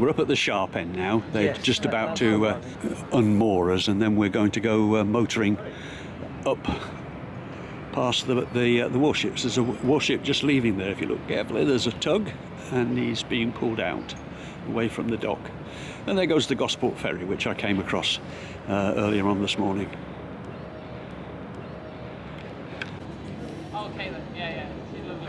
We're up at the sharp end now. They're just about to unmoor us, and then we're going to go motoring up past the warships. There's a warship just leaving there. If you look carefully, there's a tug, and he's being pulled out away from the dock. And there goes the Gosport ferry, which I came across earlier on this morning. Okay then, yeah. She's lovely.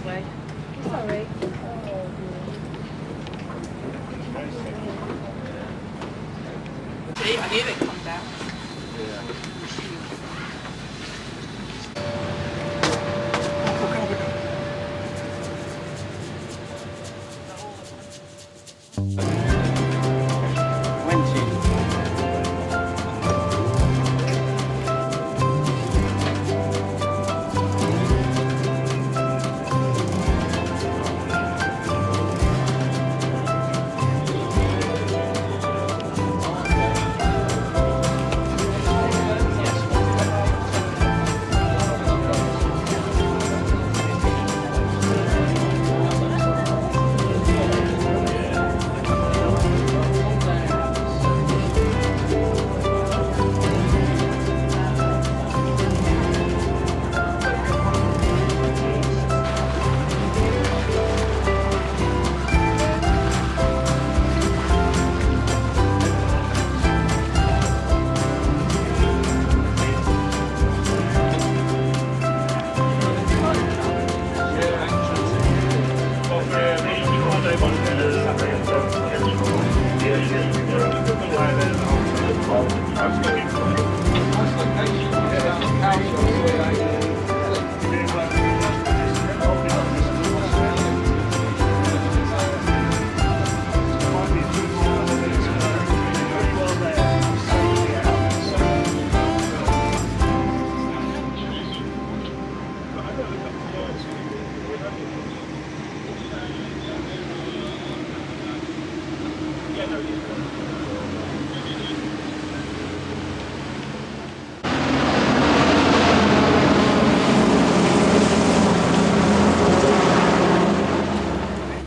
Way. Sorry. See, I knew they'd come down.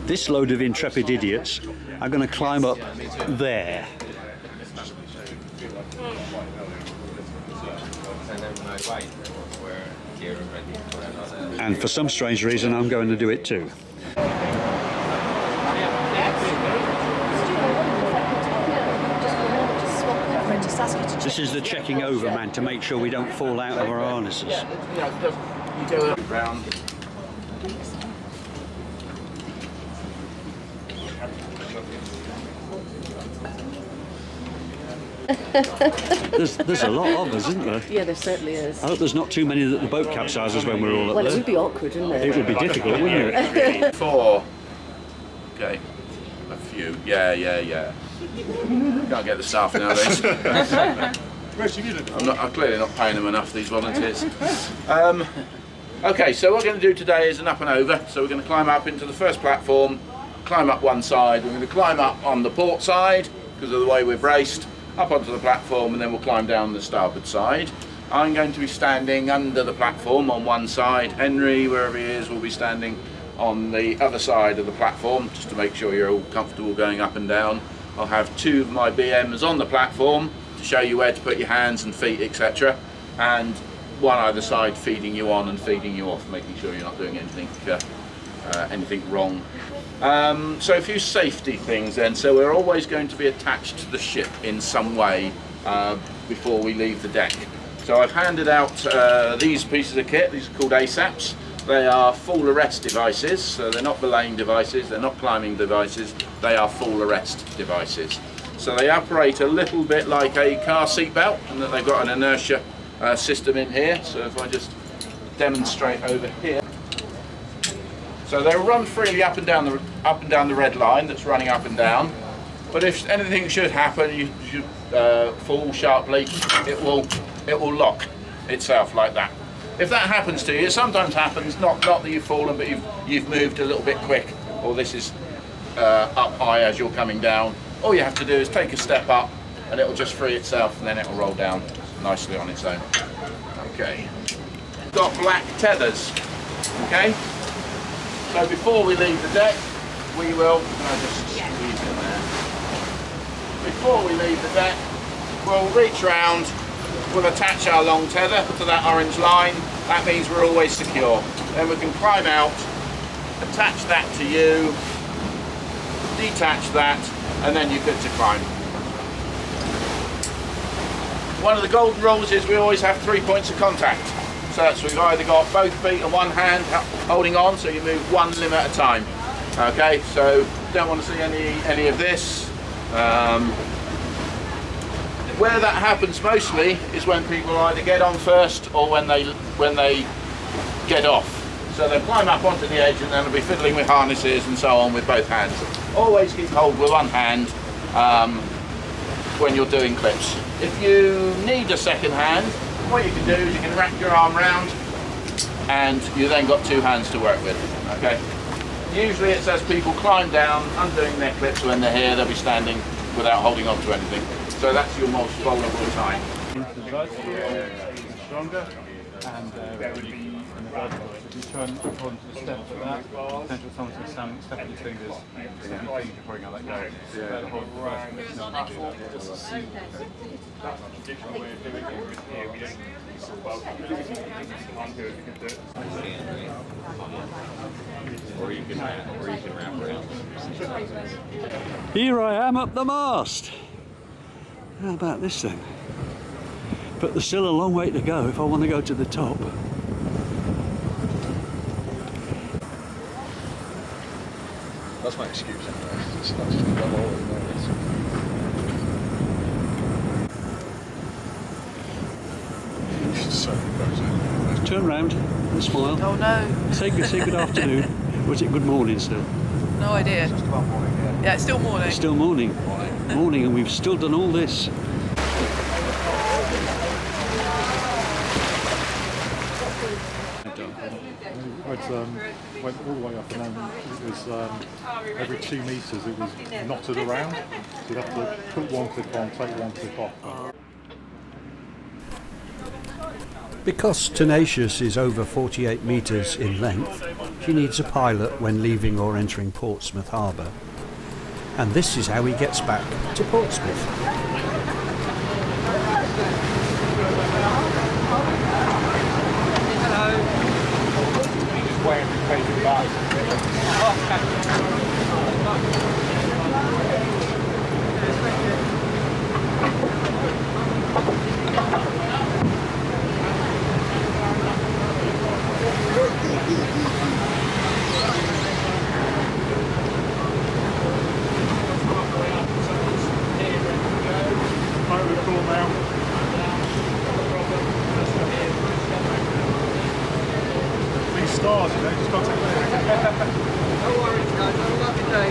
This load of intrepid idiots are going to climb up there. And for some strange reason, I'm going to do it too. This is the checking over man to make sure we don't fall out of our harnesses. You go around. There's a lot of us, isn't there? Yeah, there certainly is. I hope there's not too many that the boat capsizes when we're all up Well, there. it would be awkward, wouldn't it? It would be difficult, wouldn't it? 4. Okay. A few. Yeah. Can't get the staff nowadays. I'm clearly not paying them enough, these volunteers. Okay, so what we're going to do today is an up and over. So we're going to climb up into the first platform, climb up one side. We're going to climb up on the port side because of the way we're braced, up onto the platform, and then we'll climb down the starboard side. I'm going to be standing under the platform on one side. Henry, wherever he is, will be standing on the other side of the platform, just to make sure you're all comfortable going up and down. I'll have 2 of my BMs on the platform to show you where to put your hands and feet, etc. And one either side feeding you on and feeding you off, making sure you're not doing anything wrong. So a few safety things then. So we're always going to be attached to the ship in some way before we leave the deck. So I've handed out these pieces of kit. These are called ASAPs. They are full arrest devices, so they're not belaying devices, they're not climbing devices, they are full arrest devices. So they operate a little bit like a car seat belt, and that they've got an inertia system in here. So if I just demonstrate over here. So they'll run freely up and down the red line that's running up and down. But if anything should happen, you should fall sharply, it will lock itself like that. If that happens to you, it sometimes happens, not that you've fallen, but you've moved a little bit quick, or this is up high as you're coming down. All you have to do is take a step up, and it will just free itself, and then it will roll down nicely on its own. Okay. Got black tethers. Okay. So before we leave the deck, we will. Can I just squeeze in there? Before we leave the deck, we'll reach round. We'll attach our long tether to that orange line. That means we're always secure. Then we can climb out, attach that to you, detach that, and then you're good to climb. One of the golden rules is we always have 3 points of contact. So we've either got both feet and one hand holding on, so you move one limb at a time. Okay, so don't want to see any of this. Where that happens mostly is when people either get on first or when they get off. So they'll climb up onto the edge and then they'll be fiddling with harnesses and so on with both hands. Always keep hold with one hand when you're doing clips. If you need a second hand, what you can do is you can wrap your arm round and you then got two hands to work with. Okay. Usually it's as people climb down, undoing their clips when they're here, they'll be standing without holding on to anything. So that's your most vulnerable time. Into the vertical, stronger, and really in the vertical. If you turn according to the steps of that, potential someone's going to stand, step on your fingers, you think you're probably going to let go. So you better hold the vertical, it's not to do that. Different way of doing it here, we don't or you can wrap around. Here I am up the mast. How about this then? But there's still a long way to go if I want to go to the top. That's my excuse anyway. It's not just a double hole. Turn round and smile. Oh no. Say good afternoon. Was it good morning still? No idea. Yeah, it's still morning. It's still morning. Morning, and we've still done all this. Went all the way up, and then it was every 2 metres it was knotted around. So you'd have to put one clip on, take one clip off. Because Tenacious is over 48 metres in length, she needs a pilot when leaving or entering Portsmouth Harbour. And this is how he gets back to Portsmouth. These stars, you know, just got to take a look. No worries, guys. Have a lovely day.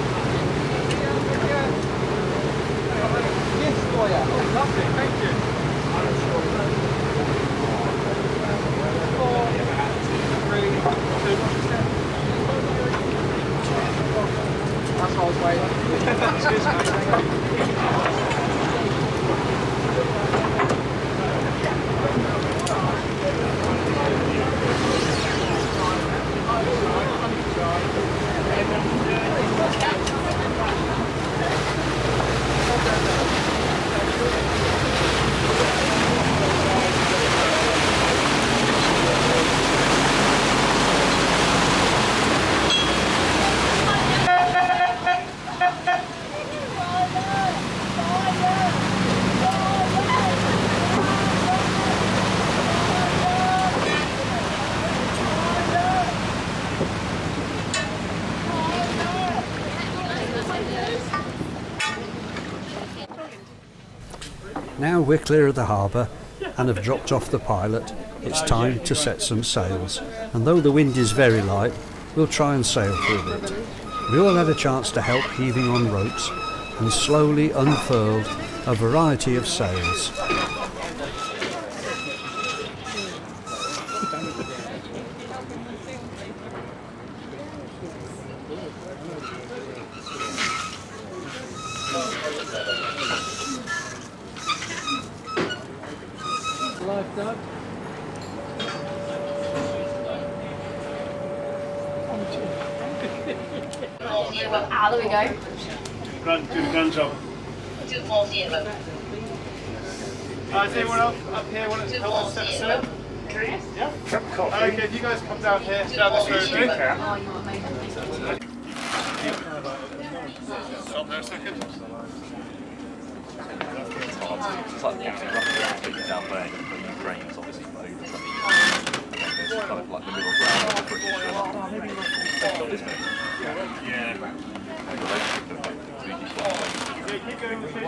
Now we're clear of the harbour and have dropped off the pilot. It's time to set some sails, and though the wind is very light, we'll try and sail for a bit. We all had a chance to help heaving on ropes and slowly unfurled a variety of sails. There we go. Do the gun job. 240. Is anyone up here want to help us set the sail? Yeah? Okay, if you guys come down here, down this road. Stop there a second. It's like walking down there, but the crane's obviously over something. There's kind of like the middle ground of the British. Isn't it? Yeah. Keep going with it,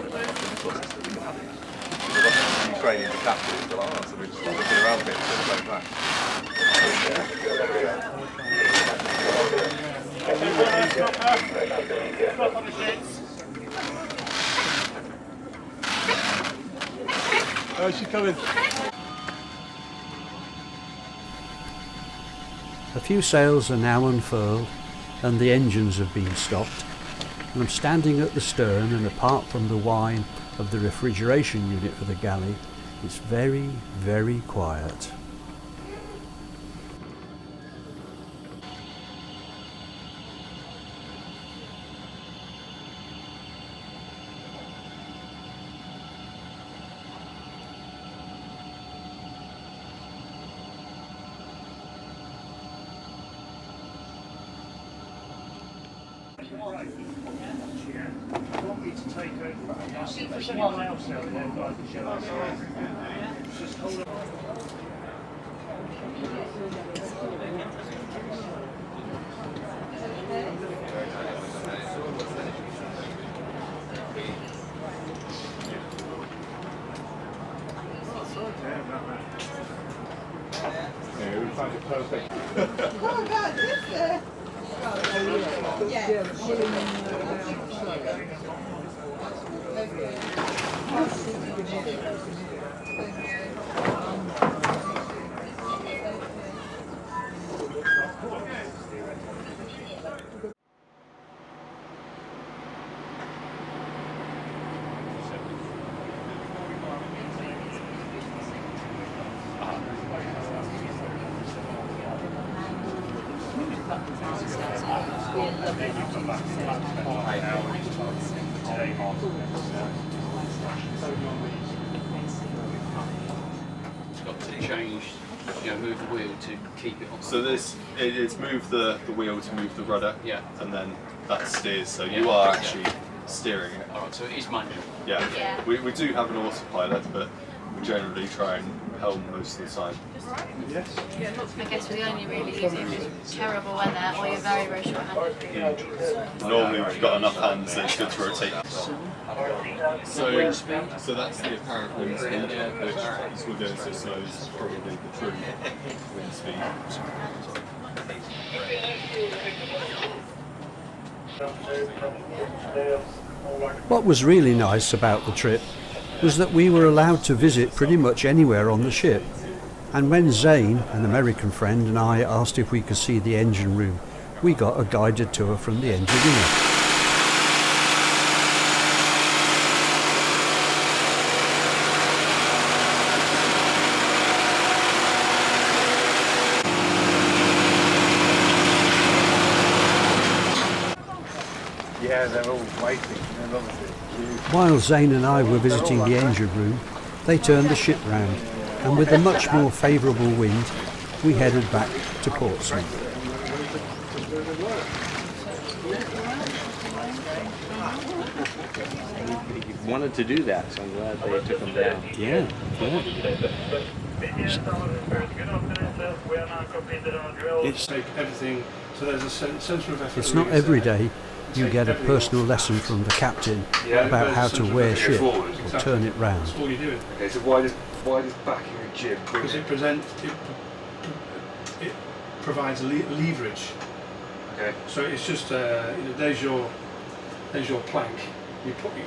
Ukrainian captives, but like, so we're just looking around a bit instead of going back. Stop on the sheds. Oh, she's coming. A few sails are now unfurled and the engines have been stopped, and I'm standing at the stern, and apart from the whine of the refrigeration unit for the galley, it's very, very quiet. Yeah, we found it perfect. Oh God, this there. Yeah. Got to change, move the wheel to keep it on. So it's move the wheel to move the rudder, Yeah. and then that steers. So Yeah. you are actually steering it. Alright, so it is manual. Yeah. Yeah. We do have an autopilot, but we generally try and helm most of the time. Yes. I guess we're only really using terrible weather or you're very, very short-handed. Normally we've got enough hands that it's good to rotate. So that's the apparent wind speed, which as we're going so slow is probably the true wind speed. What was really nice about the trip was that we were allowed to visit pretty much anywhere on the ship, and when Zane, an American friend, and I asked if we could see the engine room, we got a guided tour from the engineer. Yeah, they're all waiting. While Zane and I were visiting the engine room, they turned the ship round, and with a much more favourable wind, we headed back to Portsmouth. Wanted to do that, so I'm glad they took them down. Yeah. It's like everything. So there's a centre of effort. It's not every day you get a personal lesson from the captain about how to wear ship or turn it round. That's all you're doing. Okay, so why does backing a jib bring Because it provides leverage. Okay. So it's just there's your plank.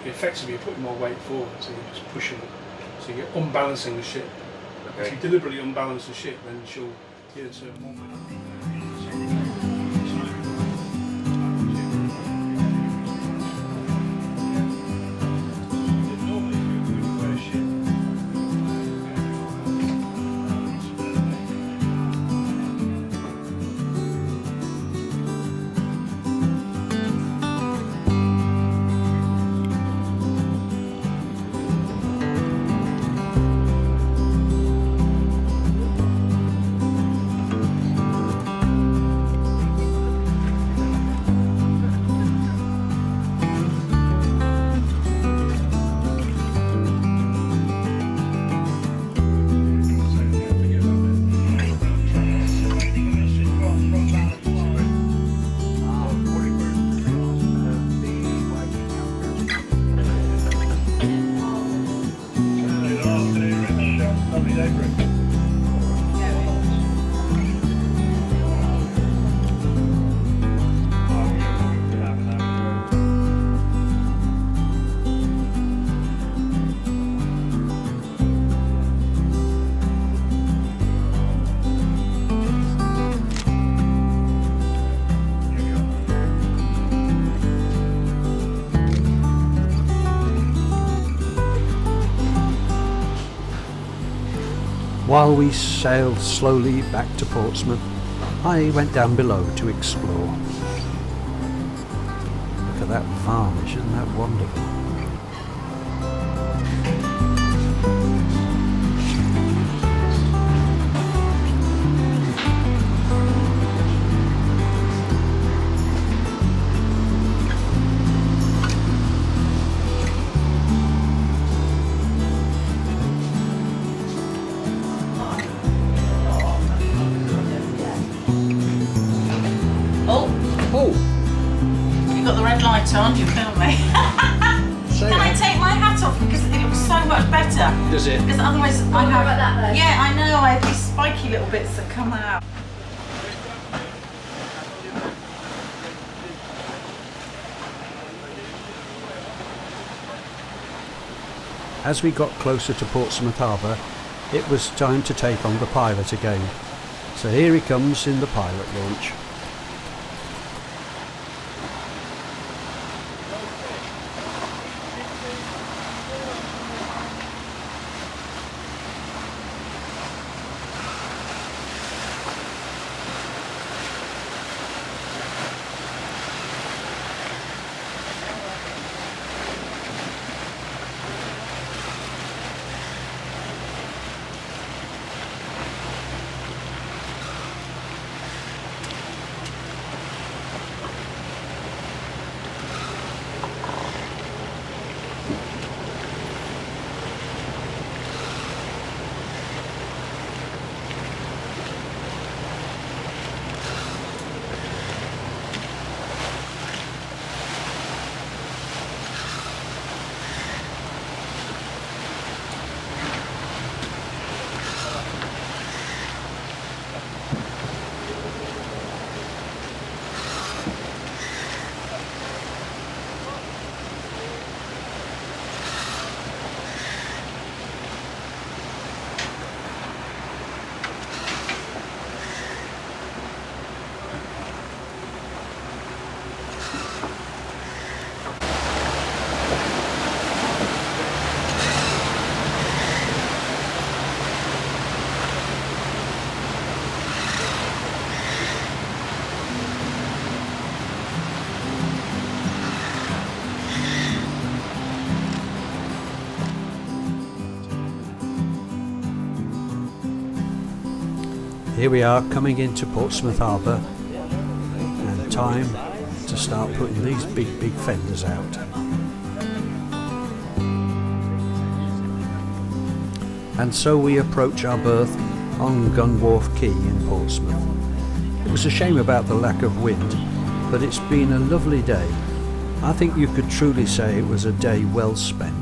Effectively you're putting more weight forward, so you're just pushing it. So you're unbalancing the ship. Okay. If you deliberately unbalance the ship, then she'll get a certain moment. While we sailed slowly back to Portsmouth, I went down below to explore. Look at that varnish, isn't that wonderful? On, you film me. Can I take my hat off because it looks so much better? Does it? Because otherwise I have. Like that, though. Yeah, I know. I have these spiky little bits that come out. As we got closer to Portsmouth Harbour, it was time to take on the pilot again. So here he comes in the pilot launch. Here we are coming into Portsmouth Harbour, and time to start putting these big fenders out. And so we approach our berth on Gun Wharf Quay in Portsmouth. It was a shame about the lack of wind, but it's been a lovely day I think you could truly say it was a day well spent.